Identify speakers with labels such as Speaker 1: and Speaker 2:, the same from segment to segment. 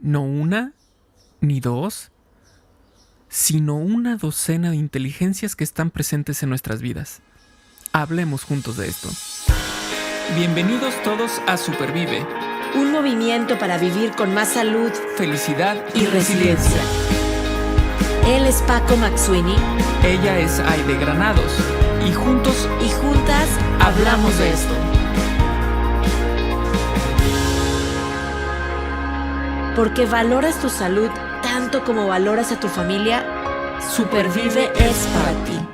Speaker 1: No una, ni dos, sino una docena de inteligencias que están presentes en nuestras vidas. Hablemos juntos de esto. Bienvenidos todos a Supervive.
Speaker 2: Un movimiento para vivir con más salud,
Speaker 1: Felicidad
Speaker 2: y resiliencia. Él es Paco Maxuini.
Speaker 1: Ella es Aide Granados. Y juntos
Speaker 2: Y juntas hablamos de esto. Porque valoras tu salud tanto como valoras a tu familia, Supervive es para ti.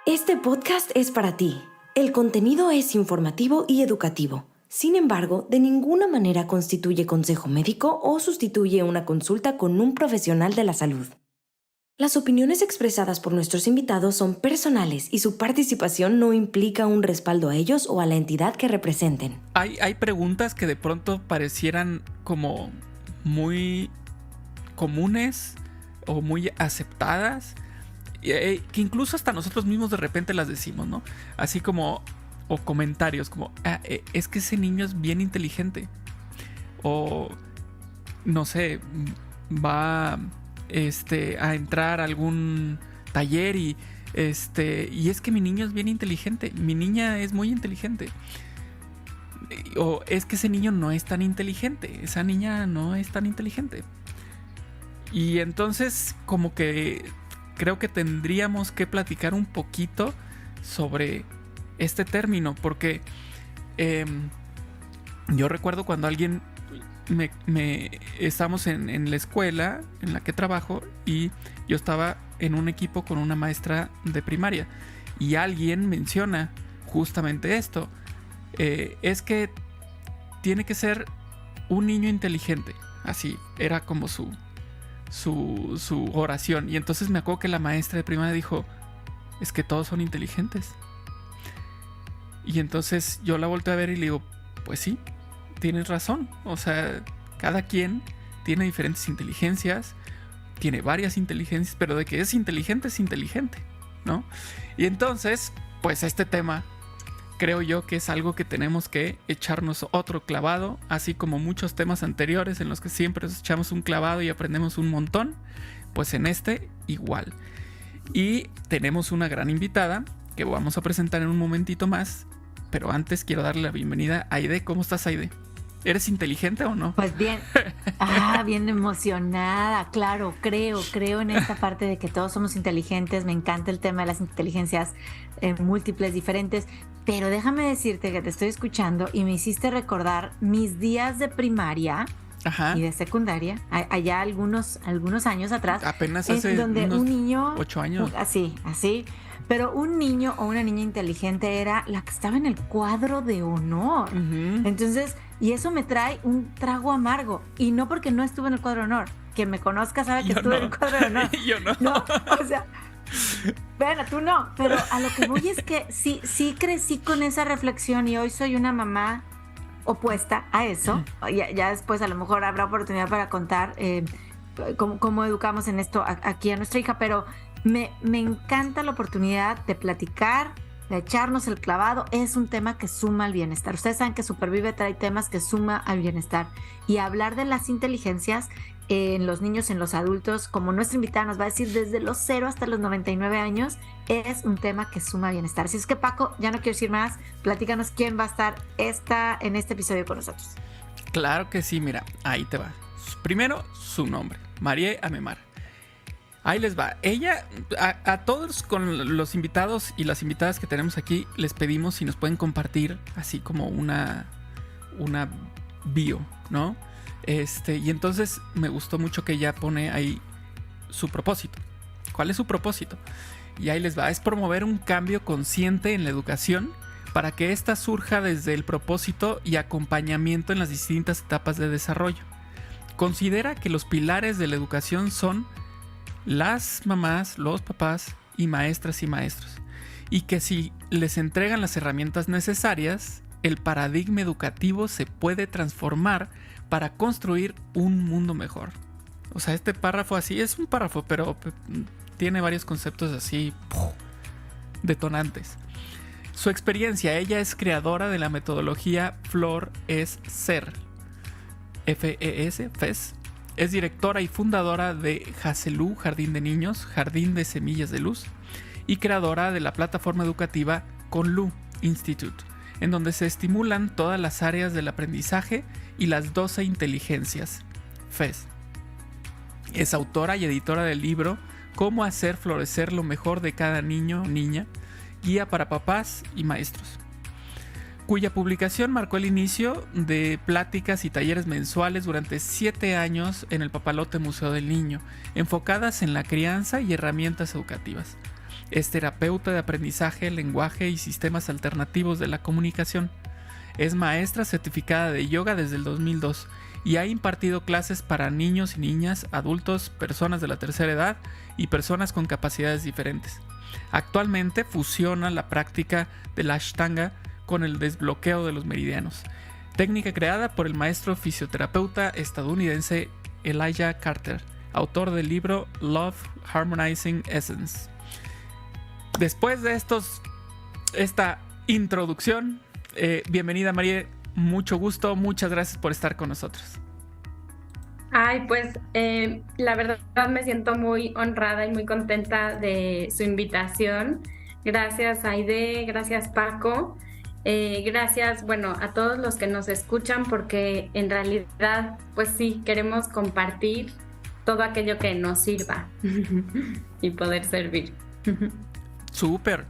Speaker 2: Este podcast es para ti. El contenido es informativo y educativo. Sin embargo, de ninguna manera constituye consejo médico o sustituye una consulta con un profesional de la salud. Las opiniones expresadas por nuestros invitados son personales y su participación no implica un respaldo a ellos o a la entidad que representen.
Speaker 1: hay preguntas que de pronto parecieran como muy comunes o muy aceptadas, que incluso hasta nosotros mismos de repente las decimos, ¿no? Así como, o comentarios como, es que ese niño es bien inteligente. O, no sé, va a entrar a algún taller y es que mi niño es bien inteligente, mi niña es muy inteligente. O es que ese niño no es tan inteligente, esa niña no es tan inteligente. Y entonces como que creo que tendríamos que platicar un poquito sobre este término, porque yo recuerdo cuando alguien estamos en la escuela en la que trabajo y yo estaba en un equipo con una maestra de primaria y alguien menciona justamente esto. Es que tiene que ser un niño inteligente. Así era como su oración. Y entonces me acuerdo que la maestra de primaria dijo, es que todos son inteligentes. Y entonces yo la volteé a ver y le digo, pues sí, tienes razón. O sea, cada quien tiene diferentes inteligencias, tiene varias inteligencias, pero de que es inteligente, ¿no? Y entonces, pues este tema creo yo que es algo que tenemos que echarnos otro clavado, así como muchos temas anteriores en los que siempre nos echamos un clavado y aprendemos un montón, pues en este igual. Y tenemos una gran invitada que vamos a presentar en un momentito más, pero antes quiero darle la bienvenida a Aide. ¿Cómo estás, Aide? ¿Eres inteligente o no?
Speaker 3: Pues bien, bien emocionada, claro, creo en esta parte de que todos somos inteligentes, me encanta el tema de las inteligencias múltiples, diferentes, pero déjame decirte que te estoy escuchando y me hiciste recordar mis días de primaria.
Speaker 1: Ajá.
Speaker 3: Y de secundaria, allá algunos años atrás.
Speaker 1: Apenas hace
Speaker 3: donde
Speaker 1: unos
Speaker 3: un niño,
Speaker 1: 8 años.
Speaker 3: Así. Pero un niño o una niña inteligente era la que estaba en el cuadro de honor.
Speaker 1: Uh-huh.
Speaker 3: Entonces, y eso me trae un trago amargo. Y no porque no estuve en el cuadro de honor. Quien me conozca sabe que estuve en el cuadro de honor.
Speaker 1: Yo no.
Speaker 3: No, o sea, bueno, tú no. Pero a lo que voy es que sí crecí con esa reflexión y hoy soy una mamá opuesta a eso. Ya después a lo mejor habrá oportunidad para contar cómo educamos en esto aquí a nuestra hija, pero me encanta la oportunidad de platicar, de echarnos el clavado. Es un tema que suma al bienestar. Ustedes saben que Supervive trae temas que suma al bienestar. Y hablar de las inteligencias en los niños, en los adultos, como nuestra invitada nos va a decir, desde los 0 hasta los 99 años, es un tema que suma bienestar. Así es que, Paco, ya no quiero decir más. Platícanos quién va a estar en este episodio con nosotros.
Speaker 1: Claro que sí, mira, ahí te va. Primero, su nombre, María Amemar. Ahí les va. Ella, a todos con los invitados y las invitadas que tenemos aquí, les pedimos si nos pueden compartir así como una bio, ¿no? Y entonces me gustó mucho que ella pone ahí su propósito. ¿Cuál es su propósito? Y ahí les va. Es promover un cambio consciente en la educación para que ésta surja desde el propósito y acompañamiento en las distintas etapas de desarrollo. Considera que los pilares de la educación son las mamás, los papás y maestras y maestros, y que si les entregan las herramientas necesarias, el paradigma educativo se puede transformar para construir un mundo mejor. O sea, este párrafo así es un párrafo, pero tiene varios conceptos así detonantes. Su experiencia, ella es creadora de la metodología Flor es Ser. FES, FES. Es directora y fundadora de Hazelú, Jardín de Niños, Jardín de Semillas de Luz, y creadora de la plataforma educativa Conlu Institute, en donde se estimulan todas las áreas del aprendizaje y las 12 inteligencias, FES. Es autora y editora del libro Cómo hacer florecer lo mejor de cada niño o niña, guía para papás y maestros, cuya publicación marcó el inicio de pláticas y talleres mensuales durante 7 años en el Papalote Museo del Niño, enfocadas en la crianza y herramientas educativas. Es terapeuta de aprendizaje, lenguaje y sistemas alternativos de la comunicación. Es maestra certificada de yoga desde el 2002 y ha impartido clases para niños y niñas, adultos, personas de la tercera edad y personas con capacidades diferentes. Actualmente fusiona la práctica de la Ashtanga con el desbloqueo de los meridianos, técnica creada por el maestro fisioterapeuta estadounidense Elijah Carter, autor del libro Love Harmonizing Essence. Después de esta introducción, bienvenida María, mucho gusto, muchas gracias por estar con nosotros.
Speaker 4: Ay, pues la verdad me siento muy honrada y muy contenta de su invitación. Gracias Aide, gracias Paco. Gracias, bueno, a todos los que nos escuchan, porque en realidad, pues sí, queremos compartir todo aquello que nos sirva y poder servir.
Speaker 1: Súper,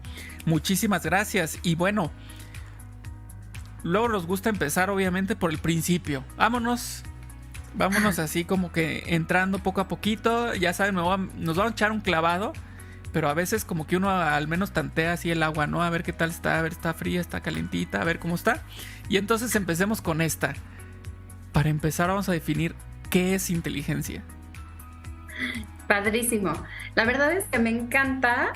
Speaker 1: muchísimas gracias. Y bueno, luego nos gusta empezar obviamente por el principio. Vámonos así como que entrando poco a poquito. Ya saben, nos vamos a echar un clavado. Pero a veces como que uno al menos tantea así el agua, ¿no? A ver qué tal está, a ver, está fría, está calentita, a ver cómo está. Y entonces empecemos con esta. Para empezar vamos a definir qué es inteligencia.
Speaker 4: Padrísimo. La verdad es que me encanta,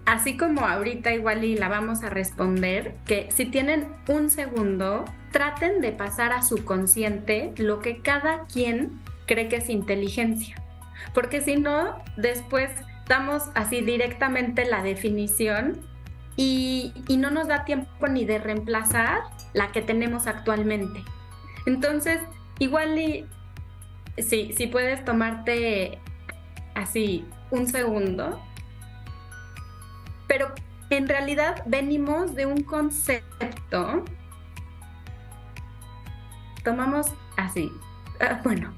Speaker 4: así como ahorita igual y la vamos a responder, que si tienen un segundo, traten de pasar a su consciente lo que cada quien cree que es inteligencia. Porque si no, después damos así directamente la definición y no nos da tiempo ni de reemplazar la que tenemos actualmente. Entonces, igual y si puedes tomarte así un segundo, pero en realidad venimos de un concepto, tomamos así, bueno,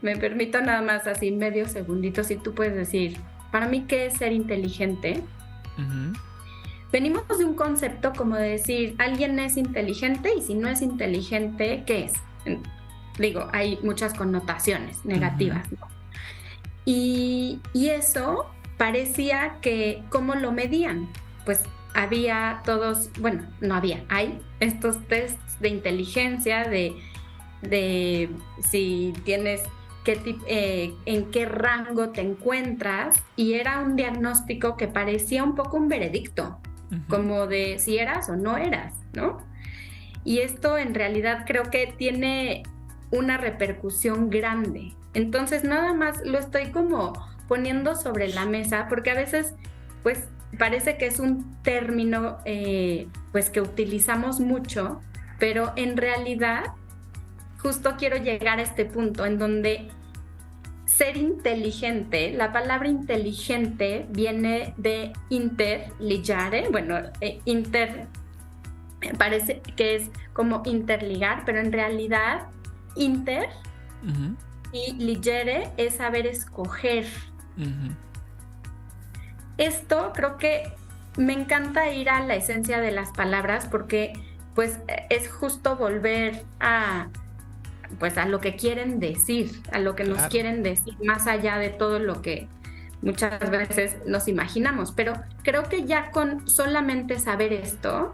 Speaker 4: me permito nada más así medio segundito, si tú puedes decir, para mí, ¿qué es ser inteligente? Uh-huh. Venimos de un concepto como de decir, alguien es inteligente y si no es inteligente, ¿qué es? Digo, hay muchas connotaciones negativas, uh-huh. ¿no? Y eso parecía que, ¿cómo lo medían? Pues había todos, bueno, no había, hay estos tests de inteligencia, de si tienes en qué rango te encuentras, y era un diagnóstico que parecía un poco un veredicto, uh-huh. como de si eras o no eras, ¿no? Y esto en realidad creo que tiene una repercusión grande. Entonces nada más lo estoy como poniendo sobre la mesa, porque a veces pues parece que es un término pues que utilizamos mucho, pero en realidad justo quiero llegar a este punto en donde ser inteligente, la palabra inteligente viene de interligare, bueno, parece que es como interligar, pero en realidad inter uh-huh. y ligere es saber escoger. Uh-huh. Esto creo que me encanta ir a la esencia de las palabras, porque pues es justo volver a lo que quieren decir, a lo que nos quieren decir, más allá de todo lo que muchas veces nos imaginamos. Pero creo que ya con solamente saber esto,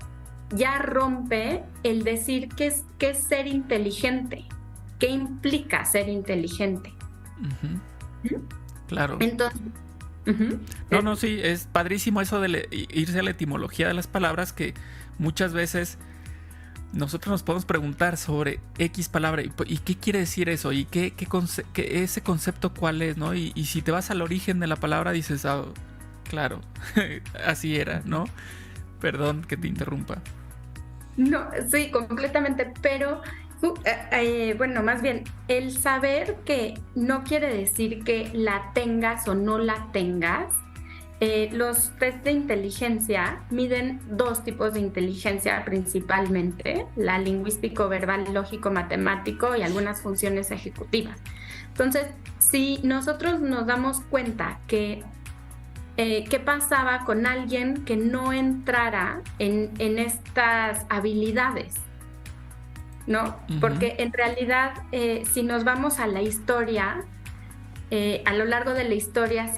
Speaker 4: ya rompe el decir qué es ser inteligente, qué implica ser inteligente.
Speaker 1: Uh-huh. Claro.
Speaker 4: Entonces, uh-huh.
Speaker 1: No, sí, es padrísimo eso de irse a la etimología de las palabras, que muchas veces nosotros nos podemos preguntar sobre X palabra y qué quiere decir eso y qué ese concepto cuál es, ¿no? Y si te vas al origen de la palabra dices, claro, así era, ¿no? Perdón que te interrumpa.
Speaker 4: No, sí, completamente, pero Bueno, más bien, el saber que no quiere decir que la tengas o no la tengas. Los test de inteligencia miden 2 tipos de inteligencia principalmente, la lingüístico, verbal, lógico, matemático y algunas funciones ejecutivas. Entonces, si nosotros nos damos cuenta que qué pasaba con alguien que no entrara en estas habilidades, ¿no?
Speaker 1: Uh-huh.
Speaker 4: Porque en realidad, si nos vamos a la historia, a lo largo de la historia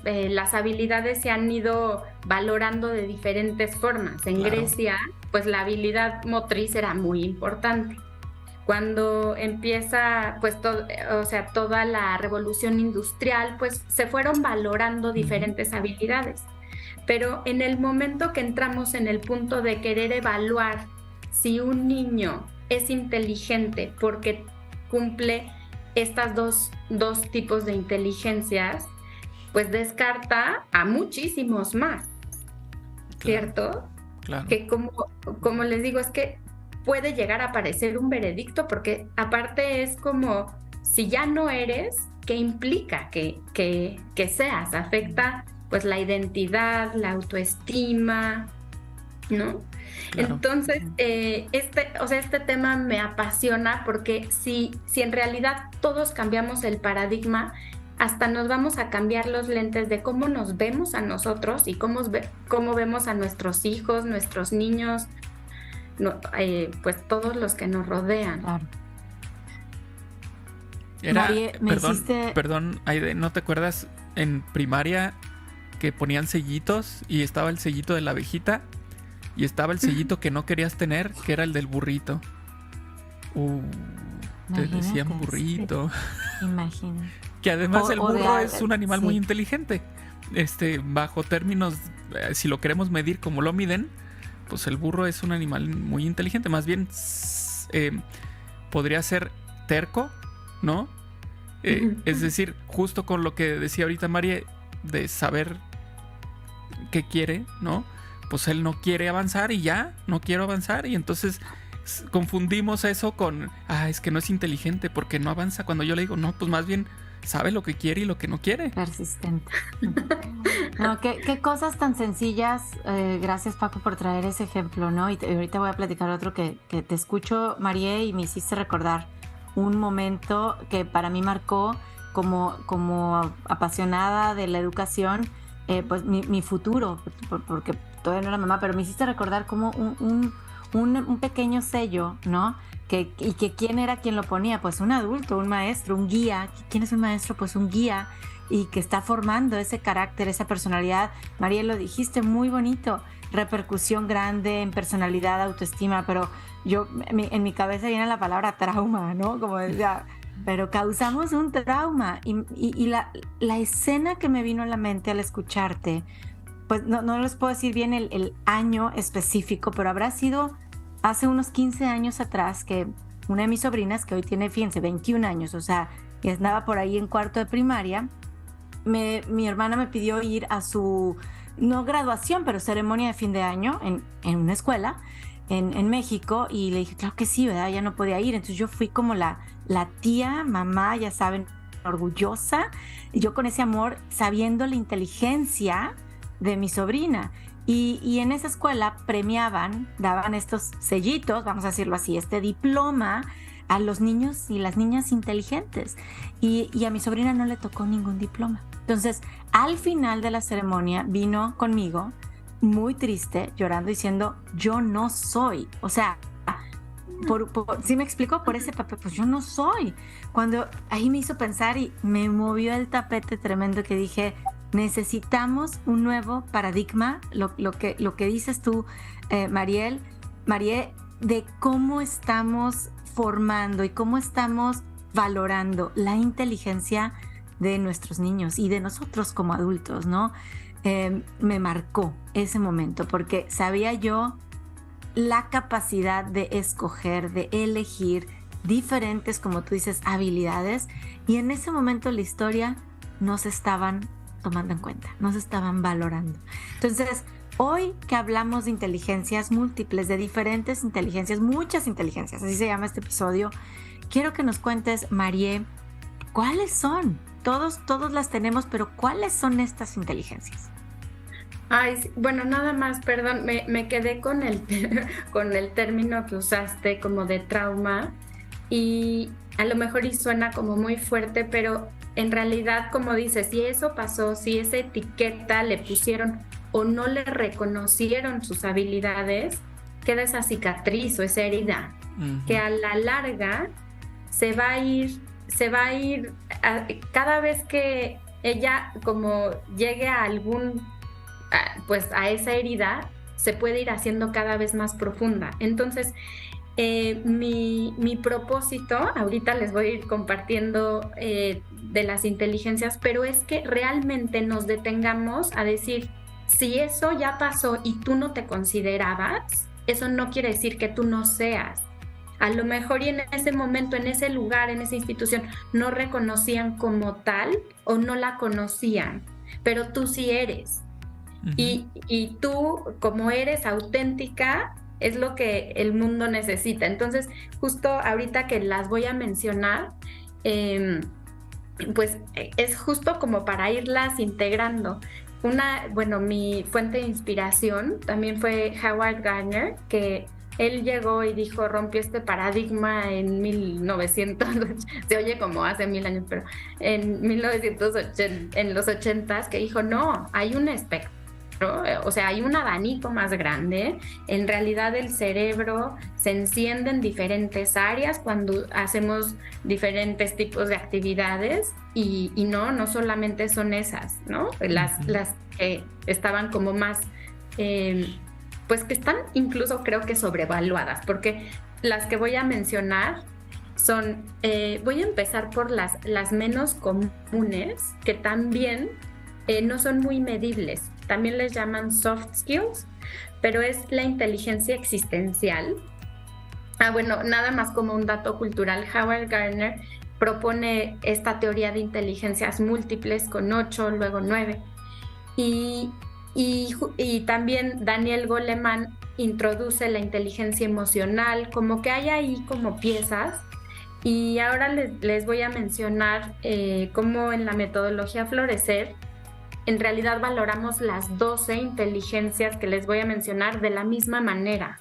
Speaker 4: las habilidades se han ido valorando de diferentes formas. En
Speaker 1: Claro.
Speaker 4: Grecia, pues la habilidad motriz era muy importante. Cuando empieza pues toda la revolución industrial, pues se fueron valorando diferentes habilidades. Pero en el momento que entramos en el punto de querer evaluar si un niño es inteligente porque cumple estas dos tipos de inteligencias, pues descarta a muchísimos más, ¿cierto?
Speaker 1: Claro.
Speaker 4: Que como les digo, es que puede llegar a parecer un veredicto, porque aparte es como, si ya no eres, ¿qué implica que seas? Afecta pues la identidad, la autoestima, ¿no?
Speaker 1: Claro.
Speaker 4: Entonces, este tema me apasiona, porque si en realidad todos cambiamos el paradigma, hasta nos vamos a cambiar los lentes de cómo nos vemos a nosotros y cómo vemos a nuestros hijos, nuestros niños, pues todos los que nos rodean.
Speaker 3: Claro.
Speaker 1: Marie,
Speaker 3: hiciste...
Speaker 1: Perdón, Aide, ¿no te acuerdas en primaria que ponían sellitos y estaba el sellito de la abejita y estaba el sellito que no querías tener, que era el del burrito? Te decían burrito.
Speaker 3: Sí. Imagínate.
Speaker 1: Que además el burro es un animal muy inteligente. Bajo términos, si lo queremos medir como lo miden, pues el burro es un animal muy inteligente. Más bien podría ser terco, ¿no? Es decir, justo con lo que decía ahorita Marie, de saber qué quiere, ¿no? Pues él no quiere avanzar y ya, no quiero avanzar, y entonces confundimos eso con, es que no es inteligente porque no avanza, cuando yo le digo, no, pues más bien sabe lo que quiere y lo que no quiere.
Speaker 3: Persistente. No, qué cosas tan sencillas. Gracias, Paco, por traer ese ejemplo, ¿no? Y ahorita voy a platicar otro que te escucho, Marie, y me hiciste recordar un momento que para mí marcó como apasionada de la educación, pues mi futuro, porque todavía no era mamá, pero me hiciste recordar como un pequeño sello, ¿no? Y que quién era quien lo ponía, pues un adulto, un maestro, un guía. ¿Quién es un maestro? Pues un guía, y que está formando ese carácter, esa personalidad. María, lo dijiste muy bonito, repercusión grande en personalidad, autoestima, pero en mi cabeza viene la palabra trauma, ¿no? Como decía, pero causamos un trauma, y la escena que me vino a la mente al escucharte, pues no les puedo decir bien el año específico, pero habrá sido hace unos 15 años atrás, que una de mis sobrinas, que hoy tiene, fíjense, 21 años, o sea, y andaba por ahí en cuarto de primaria, mi hermana me pidió ir a su, no graduación, pero ceremonia de fin de año en una escuela en México, y le dije, claro que sí, ¿verdad? Ya no podía ir. Entonces yo fui como la tía, mamá, ya saben, orgullosa, y yo con ese amor, sabiendo la inteligencia de mi sobrina. Y en esa escuela daban estos sellitos, vamos a decirlo así, este diploma a los niños y las niñas inteligentes. Y a mi sobrina no le tocó ningún diploma. Entonces, al final de la ceremonia, vino conmigo, muy triste, llorando, diciendo, yo no soy. O sea, ¿sí me explicó? Por ese papel, pues yo no soy. Cuando ahí me hizo pensar y me movió el tapete tremendo, que dije, necesitamos un nuevo paradigma, lo que dices tú, Marie, de cómo estamos formando y cómo estamos valorando la inteligencia de nuestros niños y de nosotros como adultos, ¿no? Me marcó ese momento, porque sabía yo la capacidad de escoger, de elegir diferentes, como tú dices, habilidades, y en ese momento la historia nos estaban tomando en cuenta, nos estaban valorando. Entonces, Hoy que hablamos de inteligencias múltiples, de diferentes inteligencias, muchas inteligencias, así se llama este episodio, quiero que nos cuentes, Marie, ¿cuáles son? Todos las tenemos, pero ¿cuáles son estas inteligencias?
Speaker 4: Ay, sí, bueno, nada más, perdón, me quedé con el término que usaste como de trauma, y a lo mejor y suena como muy fuerte, pero en realidad, como dices, si eso pasó, si esa etiqueta le pusieron o no le reconocieron sus habilidades, queda esa cicatriz o esa herida, que a la larga se va a ir cada vez que ella como llegue a a esa herida, se puede ir haciendo cada vez más profunda. Entonces, mi propósito, ahorita les voy a ir compartiendo de las inteligencias, pero es que realmente nos detengamos a decir, si eso ya pasó y tú no te considerabas, eso no quiere decir que tú no seas. A lo mejor y en ese momento, en ese lugar, en esa institución, no reconocían como tal o no la conocían, pero tú sí eres. Uh-huh. Y tú, como eres auténtica, es lo que el mundo necesita. Entonces, justo ahorita que las voy a mencionar, pues es justo como para irlas integrando. Mi fuente de inspiración también fue Howard Gardner, que él llegó y dijo, rompió este paradigma en 1900, se oye como hace 1000 años, pero en 1980, en los 80s, que dijo, no, hay un espectro, o sea, hay un abanico más grande. En realidad el cerebro se enciende en diferentes áreas cuando hacemos diferentes tipos de actividades y no solamente son esas, ¿no? Las que estaban como más... pues que están incluso creo que sobrevaluadas, porque las que voy a mencionar son, voy a empezar por las menos comunes, que también no son muy medibles, también les llaman soft skills, pero es la inteligencia existencial. Bueno, nada más como un dato cultural, Howard Gardner propone esta teoría de inteligencias múltiples con 8, luego 9, y también Daniel Goleman introduce la inteligencia emocional, como que hay ahí como piezas. Y ahora les voy a mencionar cómo en la metodología Florecer en realidad valoramos las 12 inteligencias que les voy a mencionar de la misma manera,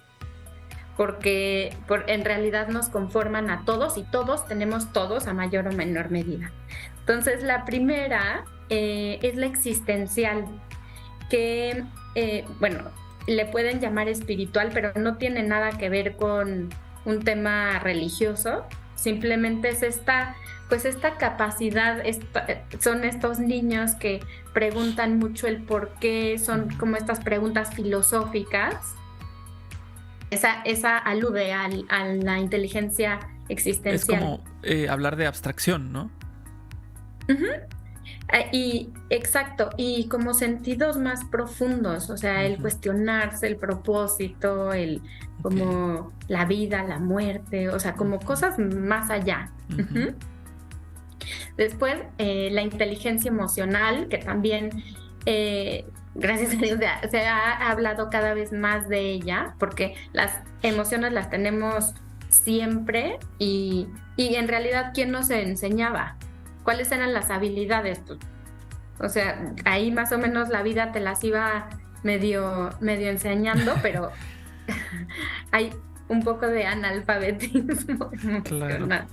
Speaker 4: porque en realidad nos conforman a todos y todos tenemos todos a mayor o menor medida. Entonces la primera es la existencial, que, le pueden llamar espiritual, pero no tiene nada que ver con un tema religioso, simplemente es esta capacidad, son estos niños que preguntan mucho el por qué, son como estas preguntas filosóficas. Esa alude a la inteligencia existencial.
Speaker 1: Es como hablar de abstracción, ¿no?
Speaker 4: Uh-huh. Y exacto, y como sentidos más profundos, o sea, el cuestionarse el propósito, como la vida, la muerte, o sea, como cosas más allá. Uh-huh. Después, la inteligencia emocional, que también, gracias a Dios, se ha hablado cada vez más de ella, porque las emociones las tenemos siempre y en realidad, ¿quién nos enseñaba? ¿Cuáles eran las habilidades? Pues, o sea, ahí más o menos la vida te las iba medio enseñando, pero hay un poco de analfabetismo emocional.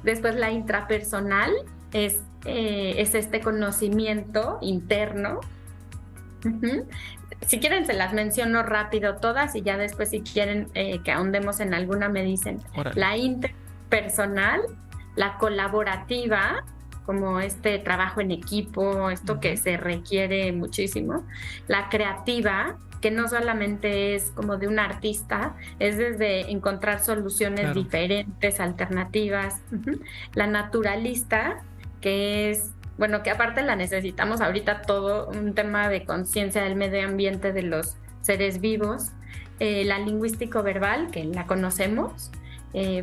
Speaker 4: Después la intrapersonal es este conocimiento interno. Uh-huh. Si quieren se las menciono rápido todas y ya después si quieren que ahondemos en alguna me dicen. Órale. La interpersonal, la colaborativa, como este trabajo en equipo, esto que se requiere muchísimo. La creativa, que no solamente es como de un artista, es desde encontrar soluciones diferentes, alternativas. Uh-huh. La naturalista, que es, que aparte la necesitamos ahorita todo un tema de conciencia del medio ambiente de los seres vivos. La lingüístico-verbal, que la conocemos,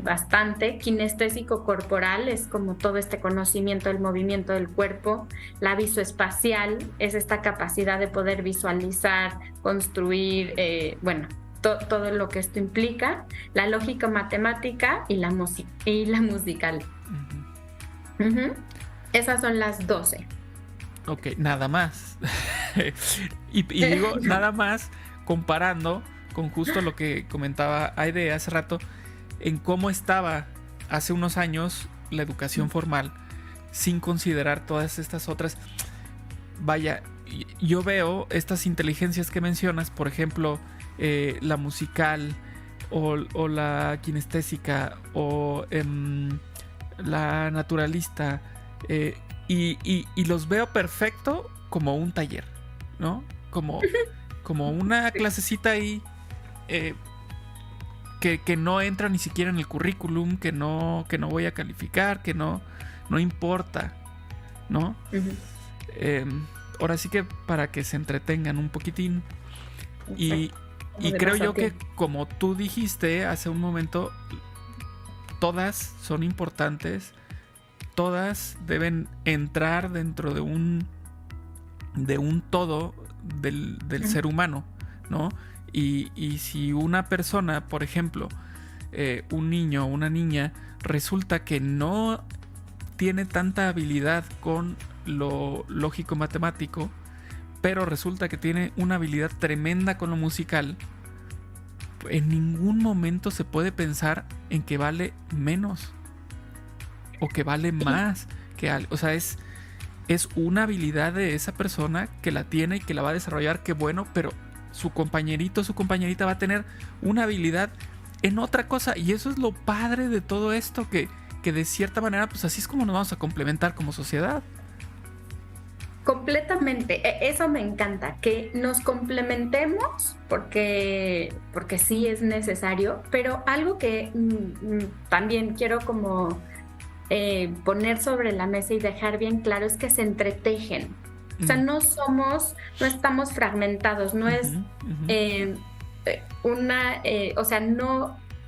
Speaker 4: bastante. Kinestésico corporal es como todo este conocimiento del movimiento del cuerpo. La visoespacial es esta capacidad de poder visualizar, construir, todo lo que esto implica. La lógica matemática y la musical. Uh-huh. Esas son las 12.
Speaker 1: Ok, nada más. y digo nada más comparando con justo lo que comentaba Aide hace rato, en cómo estaba hace unos años la educación formal sin considerar todas estas otras. Vaya, yo veo estas inteligencias que mencionas, por ejemplo, la musical o la kinestésica o la naturalista, y los veo perfecto como un taller, ¿no? Como una clasecita ahí que no entra ni siquiera en el currículum, que no voy a calificar, que no importa, ¿no? Uh-huh. Ahora sí que para que se entretengan un poquitín. Y creo yo que, como tú dijiste hace un momento, todas son importantes, todas deben entrar dentro de un todo del uh-huh. ser humano, ¿no? Y si una persona, por ejemplo, un niño o una niña, resulta que no tiene tanta habilidad con lo lógico-matemático, pero resulta que tiene una habilidad tremenda con lo musical, en ningún momento se puede pensar en que vale menos o que vale más que algo. O sea, es una habilidad de esa persona que la tiene y que la va a desarrollar, qué bueno, pero su compañerito, su compañerita va a tener una habilidad en otra cosa, y eso es lo padre de todo esto, que de cierta manera, pues así es como nos vamos a complementar como sociedad.
Speaker 4: Completamente, eso me encanta, que nos complementemos porque sí es necesario, pero algo que también quiero como poner sobre la mesa y dejar bien claro es que se entretejen. O sea, no estamos fragmentados, no es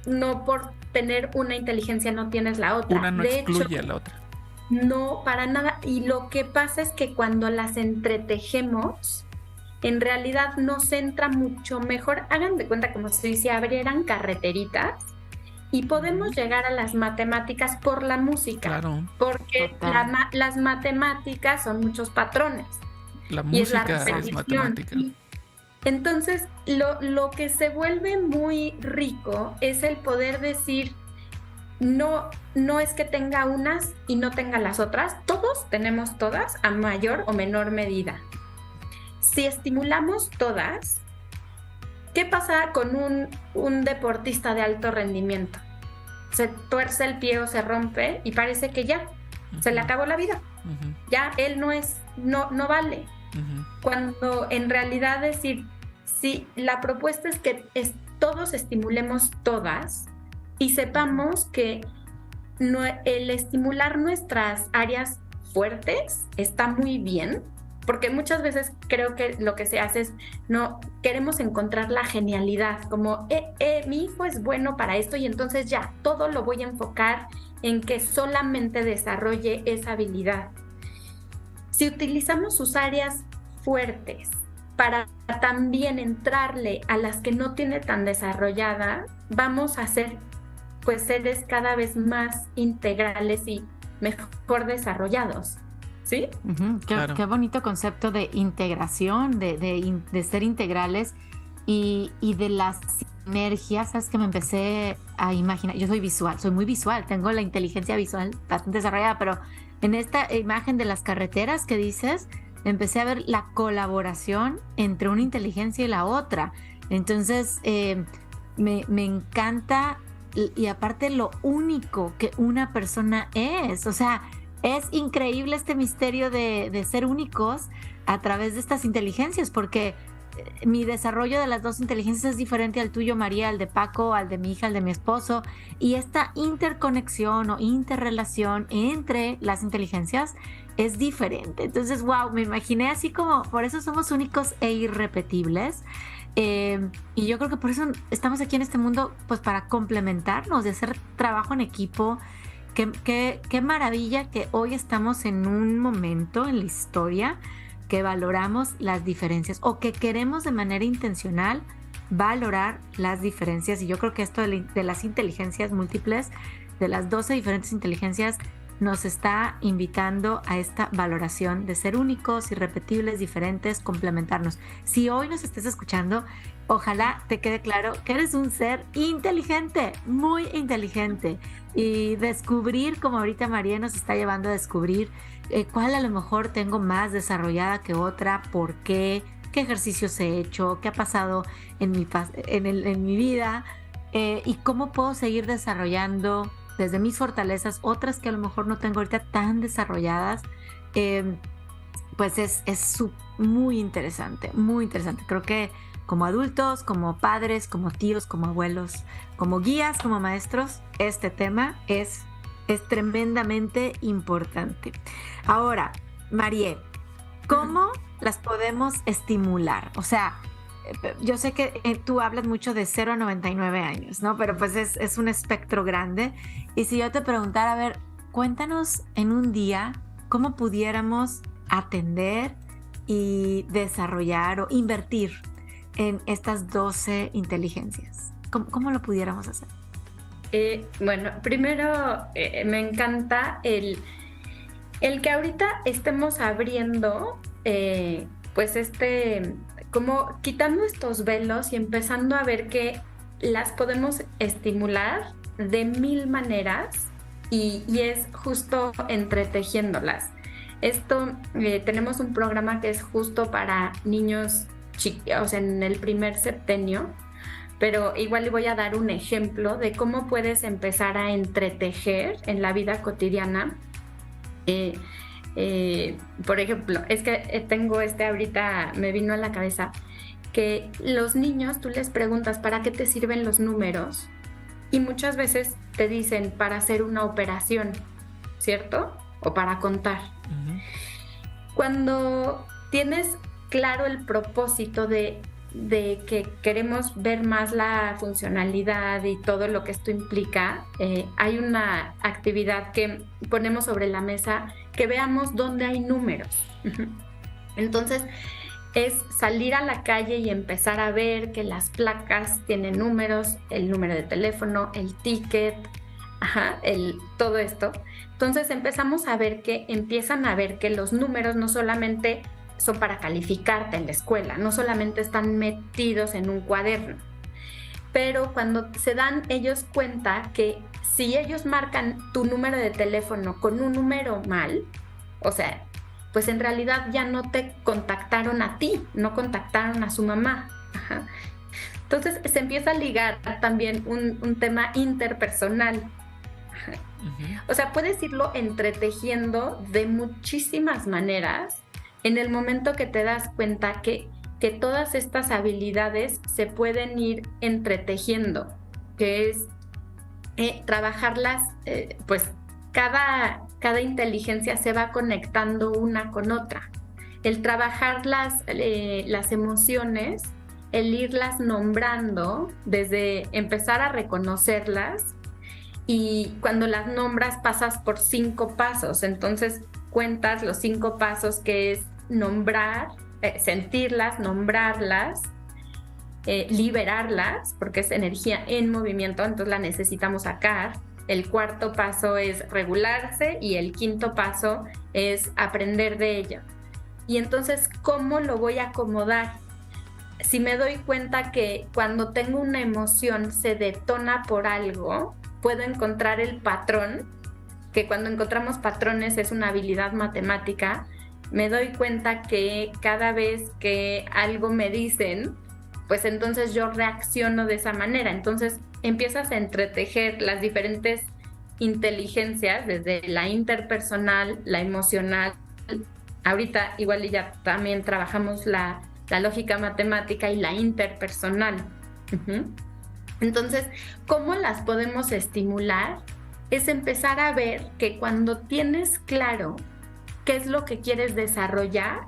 Speaker 4: no por tener una inteligencia no tienes la otra.
Speaker 1: Una no excluye a la otra.
Speaker 4: No, para nada. Y lo que pasa es que cuando las entretejemos, en realidad nos entra mucho mejor. Hagan de cuenta como si se abrieran carreteritas y podemos llegar a las matemáticas por la música. Claro. Porque las matemáticas son muchos patrones.
Speaker 1: La música es matemática.
Speaker 4: Entonces, lo que se vuelve muy rico es el poder decir, no es que tenga unas y no tenga las otras. Todos tenemos todas a mayor o menor medida. Si estimulamos todas, ¿qué pasa con un deportista de alto rendimiento? Se tuerce el pie o se rompe y parece que ya se le acabó la vida. Uh-huh. Ya él no vale. Uh-huh. Cuando en realidad decir, sí, la propuesta es que todos estimulemos todas y sepamos que el estimular nuestras áreas fuertes está muy bien, porque muchas veces creo que lo que se hace es no queremos encontrar la genialidad, como mi hijo es bueno para esto y entonces ya todo lo voy a enfocar en que solamente desarrolle esa habilidad. Si utilizamos sus áreas fuertes para también entrarle a las que no tiene tan desarrollada, vamos a ser pues seres cada vez más integrales y mejor desarrollados. ¿Sí?
Speaker 3: Uh-huh.
Speaker 1: Claro.
Speaker 3: Qué bonito concepto de integración, de ser integrales y de las sinergias. Sabes que me empecé a imaginar, yo soy muy visual, tengo la inteligencia visual bastante desarrollada, pero en esta imagen de las carreteras que dices, empecé a ver la colaboración entre una inteligencia y la otra. Entonces, me encanta, y aparte lo único que una persona es, o sea, es increíble este misterio de ser únicos a través de estas inteligencias, porque mi desarrollo de las dos inteligencias es diferente al tuyo, María, al de Paco, al de mi hija, al de mi esposo, y esta interconexión o interrelación entre las inteligencias es diferente. Entonces, wow, me imaginé así como, por eso somos únicos e irrepetibles. Y yo creo que por eso estamos aquí en este mundo, pues para complementarnos, de hacer trabajo en equipo. Qué maravilla que hoy estamos en un momento en la historia que valoramos las diferencias o que queremos de manera intencional valorar las diferencias. Y yo creo que esto de las inteligencias múltiples, de las 12 diferentes inteligencias, nos está invitando a esta valoración de ser únicos, irrepetibles, diferentes, complementarnos. Si hoy nos estás escuchando, ojalá te quede claro que eres un ser inteligente, muy inteligente. Y descubrir, como ahorita María nos está llevando a descubrir, cuál a lo mejor tengo más desarrollada que otra, por qué ejercicios he hecho, qué ha pasado en mi vida, y cómo puedo seguir desarrollando desde mis fortalezas otras que a lo mejor no tengo ahorita tan desarrolladas. Pues es muy interesante, muy interesante. Creo que como adultos, como padres, como tíos, como abuelos, como guías, como maestros, este tema es tremendamente importante. Ahora, María, ¿cómo las podemos estimular? O sea, yo sé que tú hablas mucho de 0 a 99 años, ¿no? Pero pues es un espectro grande. Y si yo te preguntara, a ver, cuéntanos en un día cómo pudiéramos atender y desarrollar o invertir en estas 12 inteligencias. ¿Cómo lo pudiéramos hacer?
Speaker 4: Bueno, primero me encanta el que ahorita estemos abriendo, pues como quitando estos velos y empezando a ver que las podemos estimular de 1000 maneras y es justo entretejiéndolas. Tenemos un programa que es justo para niños o sea, en el primer septenio, pero igual le voy a dar un ejemplo de cómo puedes empezar a entretejer en la vida cotidiana. Por ejemplo, es que tengo ahorita me vino a la cabeza que los niños, tú les preguntas ¿para qué te sirven los números? Y muchas veces te dicen para hacer una operación, ¿cierto? O para contar. Uh-huh. Cuando tienes claro el propósito de que queremos ver más la funcionalidad y todo lo que esto implica, hay una actividad que ponemos sobre la mesa, que veamos dónde hay números. Entonces, es salir a la calle y empezar a ver que las placas tienen números, el número de teléfono, el ticket, todo esto. Entonces empiezan a ver que los números no solamente son para calificarte en la escuela, no solamente están metidos en un cuaderno, pero cuando se dan ellos cuenta que si ellos marcan tu número de teléfono con un número mal, o sea, pues en realidad ya no te contactaron a ti, no contactaron a su mamá. Ajá. Entonces se empieza a ligar también un tema interpersonal. Uh-huh. O sea, puedes irlo entretejiendo de muchísimas maneras en el momento que te das cuenta que todas estas habilidades se pueden ir entretejiendo, que es trabajarlas, pues cada inteligencia se va conectando una con otra. El trabajar las emociones, el irlas nombrando, desde empezar a reconocerlas, y cuando las nombras pasas por 5 pasos, entonces cuentas los 5 pasos, que es nombrar, sentirlas, nombrarlas, liberarlas, porque es energía en movimiento, entonces la necesitamos sacar. El 4º paso es regularse y el 5º paso es aprender de ello. Y entonces, ¿cómo lo voy a acomodar? Si me doy cuenta que cuando tengo una emoción se detona por algo, puedo encontrar el patrón, que cuando encontramos patrones es una habilidad matemática. Me doy cuenta que cada vez que algo me dicen, pues entonces yo reacciono de esa manera. Entonces empiezas a entretejer las diferentes inteligencias, desde la interpersonal, la emocional. Ahorita igual ya también trabajamos la lógica matemática y la interpersonal. Uh-huh. Entonces, ¿cómo las podemos estimular? Es empezar a ver que cuando tienes claro qué es lo que quieres desarrollar,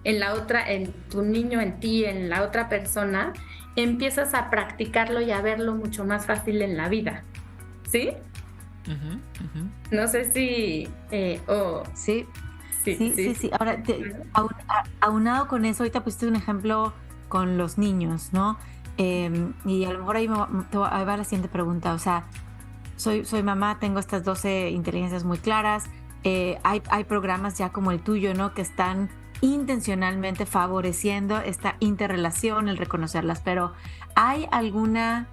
Speaker 4: en la otra, en tu niño, en ti, en la otra persona, empiezas a practicarlo y a verlo mucho más fácil en la vida, ¿sí? No sé si...
Speaker 3: Sí.
Speaker 4: Sí.
Speaker 3: Ahora, aunado con eso, ahorita pusiste un ejemplo con los niños, ¿no? Y a lo mejor ahí va la siguiente pregunta. O sea, soy mamá, tengo estas 12 inteligencias muy claras. Hay programas ya como el tuyo, ¿no? Que están intencionalmente favoreciendo esta interrelación, el reconocerlas. Pero ¿hay alguna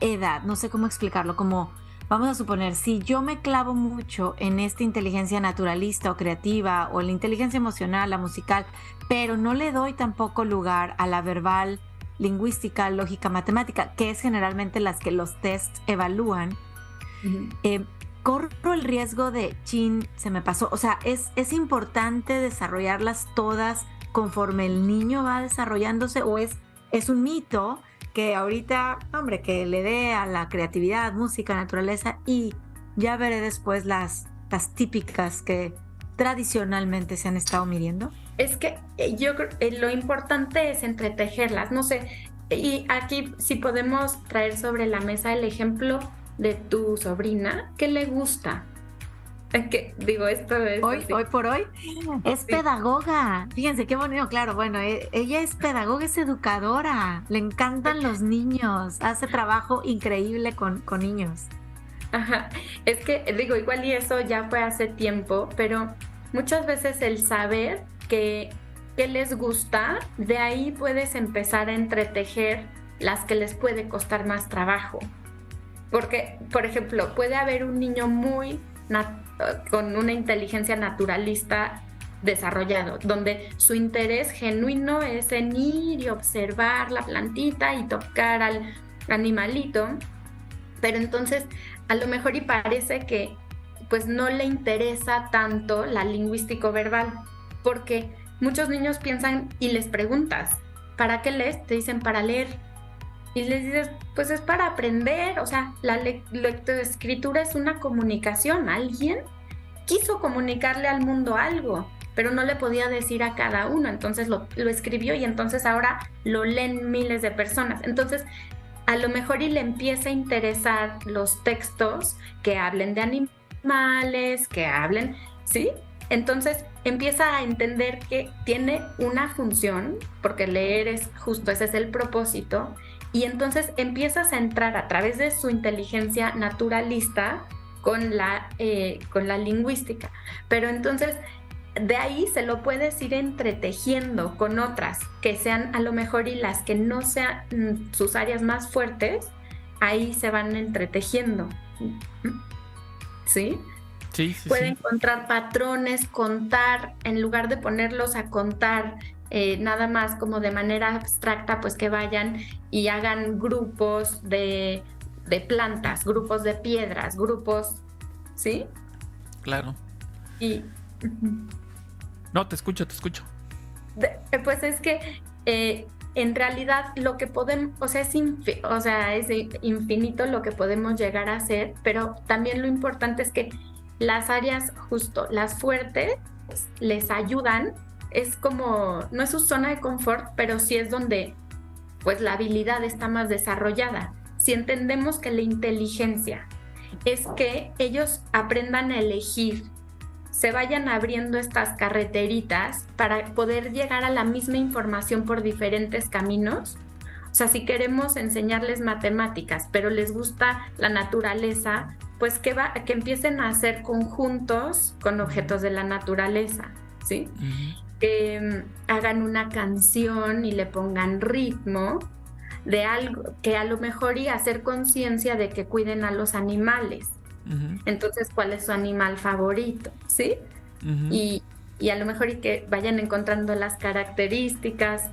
Speaker 3: edad? No sé cómo explicarlo, como... Vamos a suponer, si yo me clavo mucho en esta inteligencia naturalista o creativa o la inteligencia emocional, la musical, pero no le doy tampoco lugar a la verbal, lingüística, lógica, matemática, que es generalmente las que los tests evalúan, corro el riesgo de, se me pasó. O sea, ¿es importante desarrollarlas todas conforme el niño va desarrollándose o es un mito que ahorita, hombre, que le dé a la creatividad, música, naturaleza y ya veré después las típicas que tradicionalmente se han estado midiendo?
Speaker 4: Es que yo creo lo importante es entretejerlas, no sé, y aquí si podemos traer sobre la mesa el ejemplo de tu sobrina, ¿qué le gusta? Que digo, esto es
Speaker 3: hoy por hoy es pedagoga. Fíjense qué bonito, claro. Bueno, ella es pedagoga, es educadora, le encantan los niños, hace trabajo increíble con niños.
Speaker 4: Ajá, es que digo, igual y eso ya fue hace tiempo, pero muchas veces el saber qué les gusta, de ahí puedes empezar a entretejer las que les puede costar más trabajo. Porque, por ejemplo, puede haber un niño con una inteligencia naturalista desarrollado, donde su interés genuino es en ir y observar la plantita y tocar al animalito, pero entonces a lo mejor y parece que pues no le interesa tanto la lingüístico verbal, porque muchos niños piensan y les preguntas, ¿para qué lees? Te dicen para leer. Y les dices, pues es para aprender, o sea, la lectoescritura es una comunicación. Alguien quiso comunicarle al mundo algo, pero no le podía decir a cada uno, entonces lo escribió y entonces ahora lo leen miles de personas. Entonces, a lo mejor y le empieza a interesar los textos que hablen de animales, que hablen, ¿sí? Entonces empieza a entender que tiene una función, porque leer es justo, ese es el propósito, y entonces empiezas a entrar a través de su inteligencia naturalista con la lingüística. Pero entonces de ahí se lo puedes ir entretejiendo con otras que sean a lo mejor y las que no sean sus áreas más fuertes, ahí se van entretejiendo. ¿Sí?
Speaker 1: Sí.
Speaker 4: Puede encontrar patrones, contar, en lugar de ponerlos a contar nada más como de manera abstracta, pues que vayan y hagan grupos de plantas, grupos de piedras, grupos, ¿sí?
Speaker 1: Claro.
Speaker 4: Y...
Speaker 1: No, te escucho.
Speaker 4: Pues es que en realidad lo que podemos, o sea, es infinito lo que podemos llegar a hacer, pero también lo importante es que las áreas justo, las fuertes, les ayudan. Es como, no es su zona de confort, pero sí es donde pues la habilidad está más desarrollada. Si entendemos que la inteligencia es que ellos aprendan a elegir, se vayan abriendo estas carreteritas para poder llegar a la misma información por diferentes caminos. O sea, si queremos enseñarles matemáticas, pero les gusta la naturaleza, pues que empiecen a hacer conjuntos con objetos de la naturaleza, ¿sí? Que hagan una canción y le pongan ritmo de algo, que a lo mejor y hacer conciencia de que cuiden a los animales. Entonces, ¿cuál es su animal favorito? ¿Sí? Y a lo mejor y que vayan encontrando las características.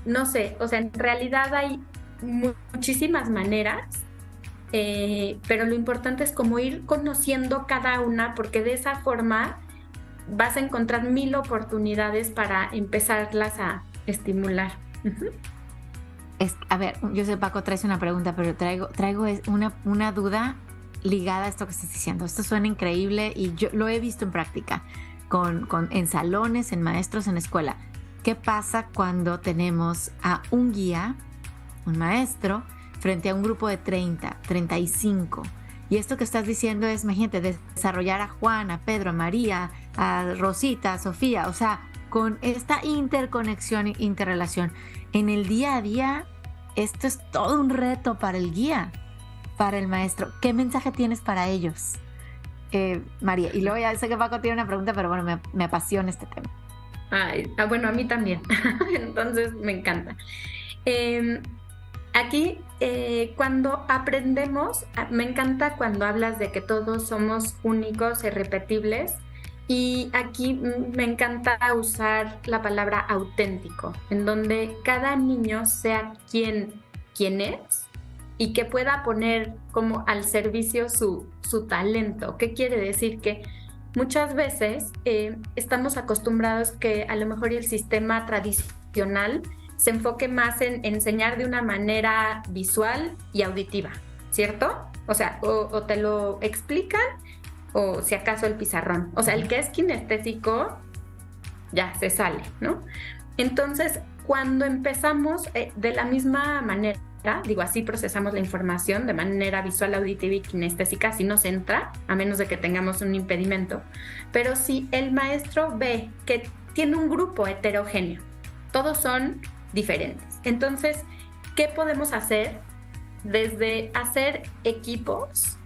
Speaker 4: No sé, o sea, en realidad hay muchísimas maneras, pero lo importante es como ir conociendo cada una, porque de esa forma vas a encontrar 1000 oportunidades para empezarlas a estimular.
Speaker 3: A ver, yo sé, Paco, traes una pregunta, pero traigo una duda ligada a esto que estás diciendo. Esto suena increíble y yo lo he visto en práctica. en salones, en maestros, en escuela. ¿Qué pasa cuando tenemos a un guía, un maestro, frente a un grupo de 30, 35? Y esto que estás diciendo es, imagínate, desarrollar a Juan, a Pedro, a María, a Rosita, a Sofía, o sea, con esta interconexión, interrelación. En el día a día, esto es todo un reto para el guía, para el maestro. ¿Qué mensaje tienes para ellos, María? Y luego ya sé que Paco tiene una pregunta, pero bueno, me apasiona este tema.
Speaker 4: Bueno, a mí también. Entonces, me encanta. Aquí, cuando aprendemos, me encanta cuando hablas de que todos somos únicos e irrepetibles. Y aquí me encanta usar la palabra auténtico, en donde cada niño sea quien es y que pueda poner como al servicio su talento. ¿Qué quiere decir? Que muchas veces estamos acostumbrados que a lo mejor el sistema tradicional se enfoque más en enseñar de una manera visual y auditiva, ¿cierto? O sea, o te lo explican, o si acaso el pizarrón. O sea, el que es kinestésico ya se sale, ¿no? Entonces, cuando empezamos de la misma manera, digo, así procesamos la información de manera visual, auditiva y kinestésica, así nos entra, a menos de que tengamos un impedimento. Pero si el maestro ve que tiene un grupo heterogéneo, todos son diferentes. Entonces, ¿qué podemos hacer? Desde hacer equipos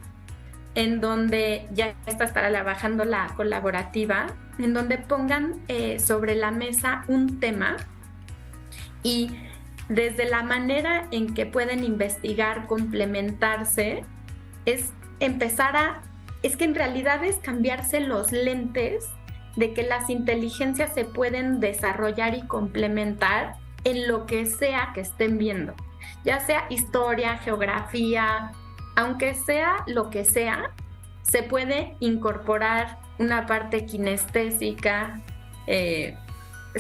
Speaker 4: en donde ya estará trabajando la colaborativa, en donde pongan sobre la mesa un tema y desde la manera en que pueden investigar, complementarse, es que en realidad es cambiarse los lentes de que las inteligencias se pueden desarrollar y complementar en lo que sea que estén viendo, ya sea historia, geografía, aunque sea lo que sea, se puede incorporar una parte kinestésica.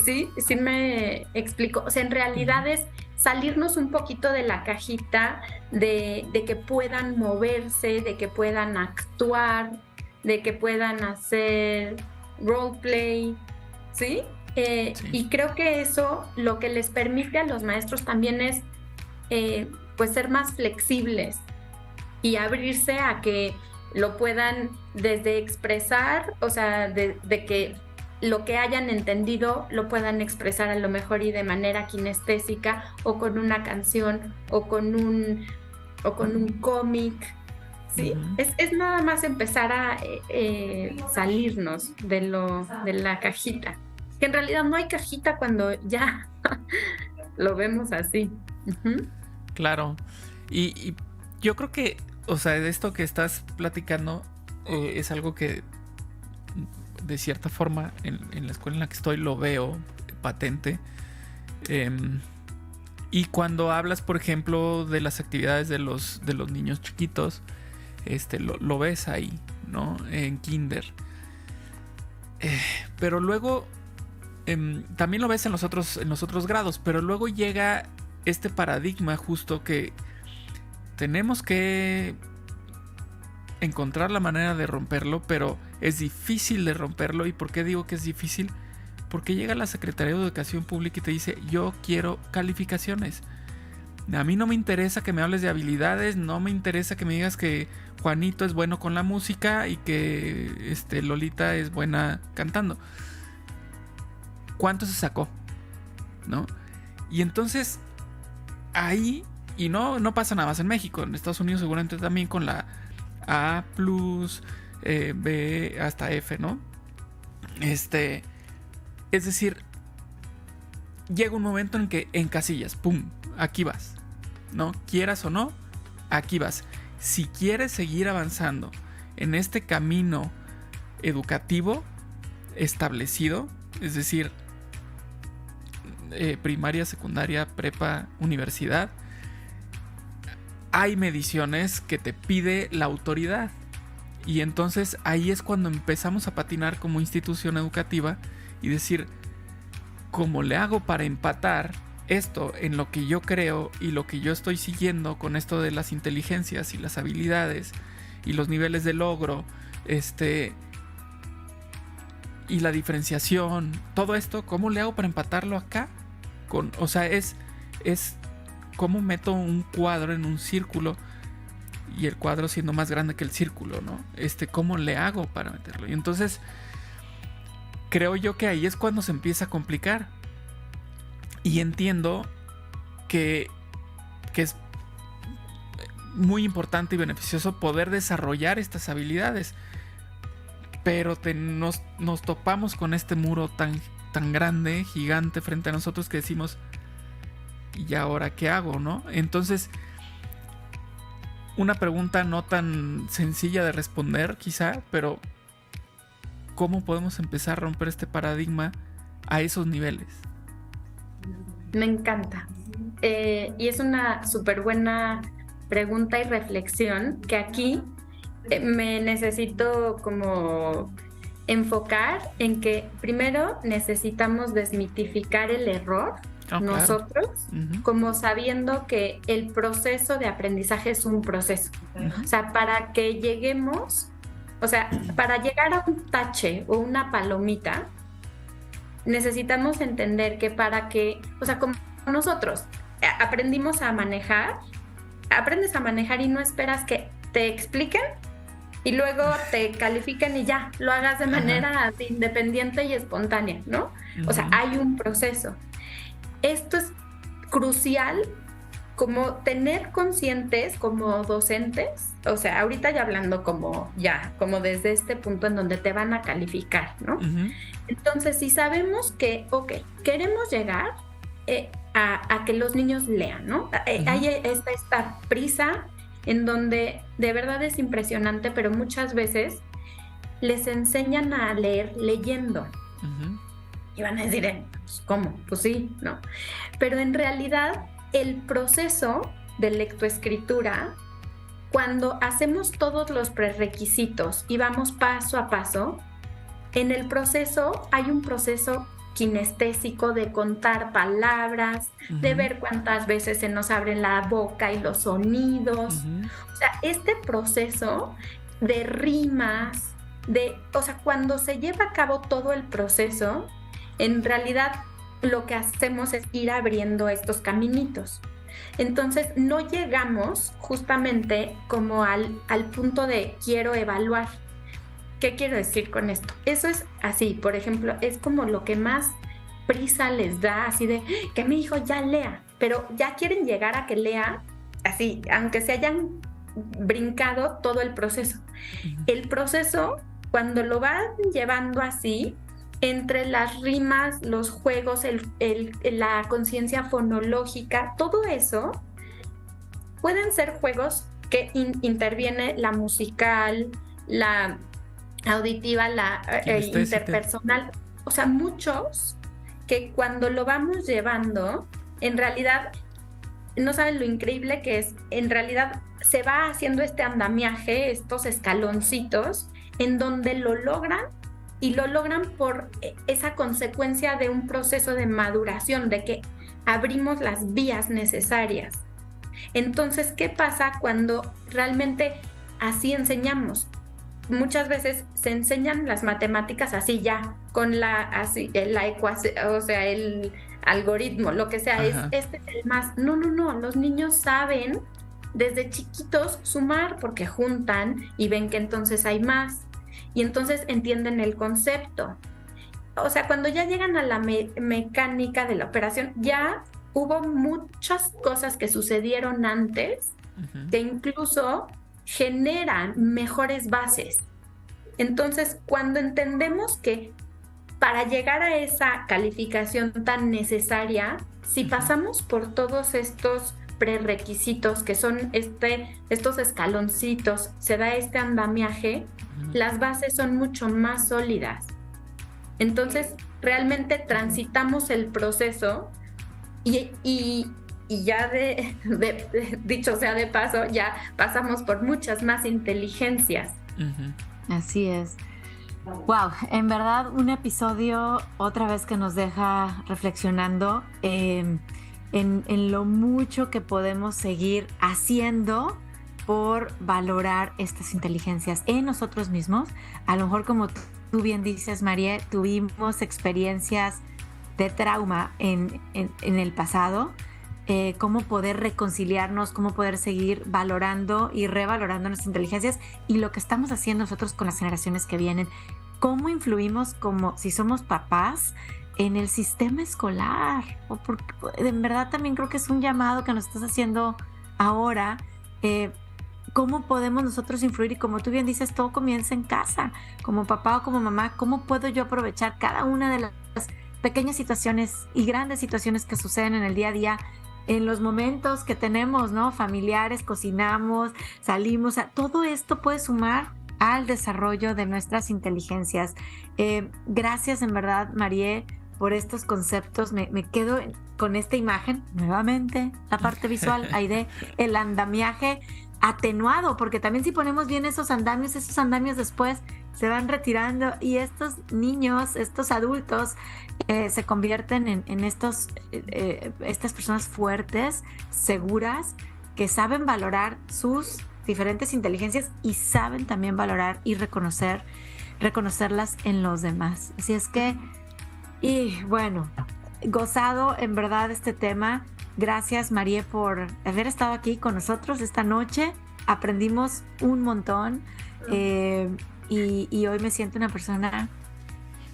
Speaker 4: ¿Sí me explico? O sea, en realidad es salirnos un poquito de la cajita de que puedan moverse, de que puedan actuar, de que puedan hacer roleplay, ¿sí? Sí. Y creo que eso lo que les permite a los maestros también es pues ser más flexibles y abrirse a que lo puedan desde expresar, o sea, de que lo que hayan entendido lo puedan expresar a lo mejor y de manera kinestésica o con una canción o con un cómic, ¿sí? Uh-huh. Es nada más empezar a salirnos de la cajita, que en realidad no hay cajita cuando ya lo vemos así. Uh-huh.
Speaker 1: Claro, y yo creo que, o sea, de esto que estás platicando es algo que de cierta forma en la escuela en la que estoy lo veo patente. Y cuando hablas, por ejemplo, de las actividades de los niños chiquitos, lo ves ahí, ¿no? En kinder. Pero luego también lo ves en los otros grados, pero luego llega este paradigma justo que tenemos que encontrar la manera de romperlo, pero es difícil de romperlo. ¿Y por qué digo que es difícil? Porque llega la Secretaría de Educación Pública y te dice: yo quiero calificaciones. A mí no me interesa que me hables de habilidades, no me interesa que me digas que Juanito es bueno con la música y que Lolita es buena cantando. ¿Cuánto se sacó? ¿No? Y entonces ahí, y no pasa nada más en México, en Estados Unidos seguramente también con la A+, B hasta F, ¿no? Es decir, llega un momento en que encasillas, ¡pum!, aquí vas, ¿no? Quieras o no, aquí vas. Si quieres seguir avanzando en este camino educativo establecido, es decir, primaria, secundaria, prepa, universidad, hay mediciones que te pide la autoridad. Y entonces ahí es cuando empezamos a patinar como institución educativa y decir: ¿cómo le hago para empatar esto en lo que yo creo y lo que yo estoy siguiendo con esto de las inteligencias y las habilidades y los niveles de logro? y la diferenciación, todo esto, ¿cómo le hago para empatarlo acá? O sea, es cómo meto un cuadro en un círculo y el cuadro siendo más grande que el círculo, ¿no? ¿Cómo le hago para meterlo? Y entonces creo yo que ahí es cuando se empieza a complicar. Y entiendo que es muy importante y beneficioso poder desarrollar estas habilidades. Pero nos topamos con este muro tan grande, gigante frente a nosotros que decimos, ¿y ahora qué hago, no? Entonces, una pregunta no tan sencilla de responder quizá, pero ¿cómo podemos empezar a romper este paradigma a esos niveles?
Speaker 4: Me encanta. Y es una súper buena pregunta y reflexión que aquí me necesito como enfocar en que primero necesitamos desmitificar el error nosotros, claro. Como sabiendo que el proceso de aprendizaje es un proceso. O sea, para que lleguemos, o sea, para llegar a un tache o una palomita, necesitamos entender que o sea, como nosotros aprendimos a manejar, aprendes a manejar y no esperas que te expliquen y luego te califiquen y ya, lo hagas de manera así, independiente y espontánea, ¿no? O sea, hay un proceso. Esto es crucial como tener conscientes como docentes, o sea, ahorita ya hablando como desde este punto en donde te van a calificar, ¿no? Entonces, si sabemos que, queremos llegar a que los niños lean, ¿no? Hay esta prisa en donde de verdad es impresionante, pero muchas veces les enseñan a leer leyendo. Y van a decir, pues, ¿cómo? Pues sí, ¿no? Pero en realidad el proceso de lectoescritura, cuando hacemos todos los prerequisitos y vamos paso a paso, en el proceso hay un proceso kinestésico de contar palabras, de ver cuántas veces se nos abre la boca y los sonidos. O sea, este proceso de rimas, o sea, cuando se lleva a cabo todo el proceso, en realidad lo que hacemos es ir abriendo estos caminitos. Entonces no llegamos justamente como al punto de quiero evaluar. ¿Qué quiero decir con esto? Eso es así, por ejemplo, es como lo que más prisa les da, así de que mi hijo ya lea, pero ya quieren llegar a que lea así, aunque se hayan brincado todo el proceso. El proceso, cuando lo van llevando así, entre las rimas, los juegos, la conciencia fonológica, todo eso, pueden ser juegos que interviene la musical, la auditiva, la interpersonal, o sea, muchos que cuando lo vamos llevando, en realidad, no saben lo increíble que es, en realidad se va haciendo este andamiaje, estos escaloncitos, en donde lo logran, y lo logran por esa consecuencia de un proceso de maduración, de que abrimos las vías necesarias. Entonces, ¿qué pasa cuando realmente así enseñamos? Muchas veces se enseñan las matemáticas así ya, con la ecuación, o sea, el algoritmo, lo que sea, es el más. No, los niños saben desde chiquitos sumar porque juntan y ven que entonces hay más y entonces entienden el concepto. O sea, cuando ya llegan a la mecánica de la operación, ya hubo muchas cosas que sucedieron antes que incluso generan mejores bases. Entonces, cuando entendemos que para llegar a esa calificación tan necesaria, si pasamos por todos estos prerequisitos que son estos escaloncitos, se da este andamiaje, las bases son mucho más sólidas. Entonces, realmente transitamos el proceso y ya dicho sea de paso, ya pasamos por muchas más inteligencias.
Speaker 3: Así es. Wow, en verdad un episodio otra vez que nos deja reflexionando en lo mucho que podemos seguir haciendo por valorar estas inteligencias en nosotros mismos. A lo mejor, como tú bien dices, María, tuvimos experiencias de trauma en el pasado. Cómo poder reconciliarnos, cómo poder seguir valorando y revalorando nuestras inteligencias y lo que estamos haciendo nosotros con las generaciones que vienen. Cómo influimos, como si somos papás, en el sistema escolar. Porque en verdad también creo que es un llamado que nos estás haciendo ahora. ¿Cómo podemos nosotros influir? Y como tú bien dices, todo comienza en casa. Como papá o como mamá, ¿cómo puedo yo aprovechar cada una de las pequeñas situaciones y grandes situaciones que suceden en el día a día, en los momentos que tenemos, ¿no? Familiares, cocinamos, salimos, todo esto puede sumar al desarrollo de nuestras inteligencias. Gracias en verdad, María, por estos conceptos. Me quedo con esta imagen, nuevamente, la parte visual, Aide, el andamiaje atenuado, porque también si ponemos bien esos andamios después se van retirando y estos niños, estos adultos se convierten en estas personas fuertes, seguras, que saben valorar sus diferentes inteligencias y saben también valorar y reconocerlas en los demás. Así es que, y bueno, gozado en verdad este tema. Gracias, María, por haber estado aquí con nosotros esta noche. Aprendimos un montón y hoy me siento una persona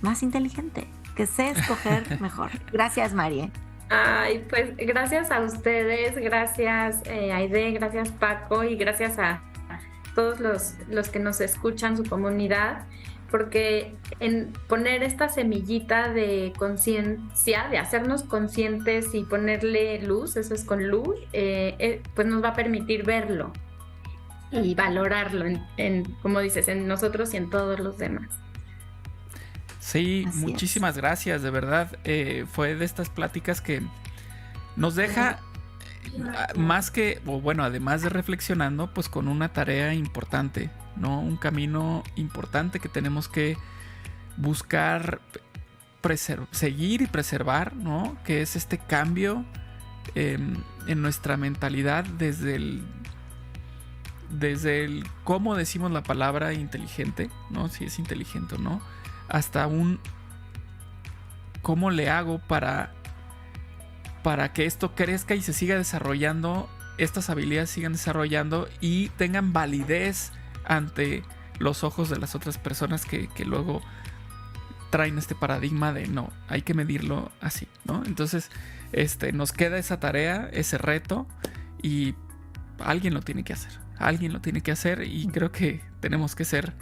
Speaker 3: más inteligente, que sé escoger mejor. Gracias, María.
Speaker 4: Ay, pues gracias a ustedes, gracias Aide, gracias Paco y gracias a todos los que nos escuchan, su comunidad, porque en poner esta semillita de conciencia, de hacernos conscientes y ponerle luz, eso es con luz, pues nos va a permitir verlo y valorarlo como dices, en nosotros y en todos los demás.
Speaker 1: Sí,
Speaker 3: Así
Speaker 1: muchísimas gracias, de verdad. Fue de estas pláticas que nos deja más que, o bueno, además de reflexionando, pues con una tarea importante, ¿no? Un camino importante que tenemos que buscar seguir y preservar, ¿no? Que es este cambio en nuestra mentalidad desde el cómo decimos la palabra inteligente, ¿no? Si es inteligente o no, hasta un cómo le hago para que esto crezca y se siga desarrollando, estas habilidades sigan desarrollando y tengan validez ante los ojos de las otras personas que luego traen este paradigma de no, hay que medirlo así, ¿no? Entonces, nos queda esa tarea, ese reto y alguien lo tiene que hacer y creo que tenemos que ser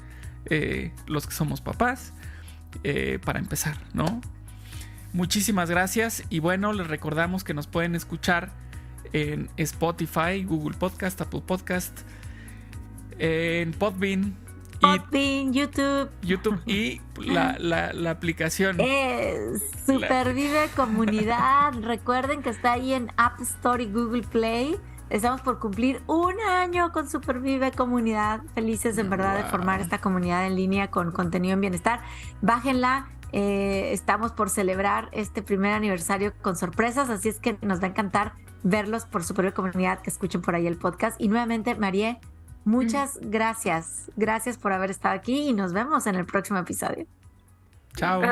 Speaker 1: los que somos papás para empezar, ¿no? Muchísimas gracias y bueno, les recordamos que nos pueden escuchar en Spotify, Google Podcast, Apple Podcast, en Podbean, YouTube y la aplicación
Speaker 3: Supervive Comunidad. Recuerden que está ahí en App Store y Google Play. Estamos por cumplir 1 año con Supervive Comunidad. Felices en verdad de formar esta comunidad en línea con contenido en bienestar. Bájenla. Estamos por celebrar este primer aniversario con sorpresas, así es que nos va a encantar verlos por Supervive Comunidad, que escuchen por ahí el podcast. Y nuevamente, María, muchas gracias. Gracias por haber estado aquí y nos vemos en el próximo episodio.
Speaker 1: Chao.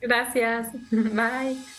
Speaker 4: Gracias. Bye.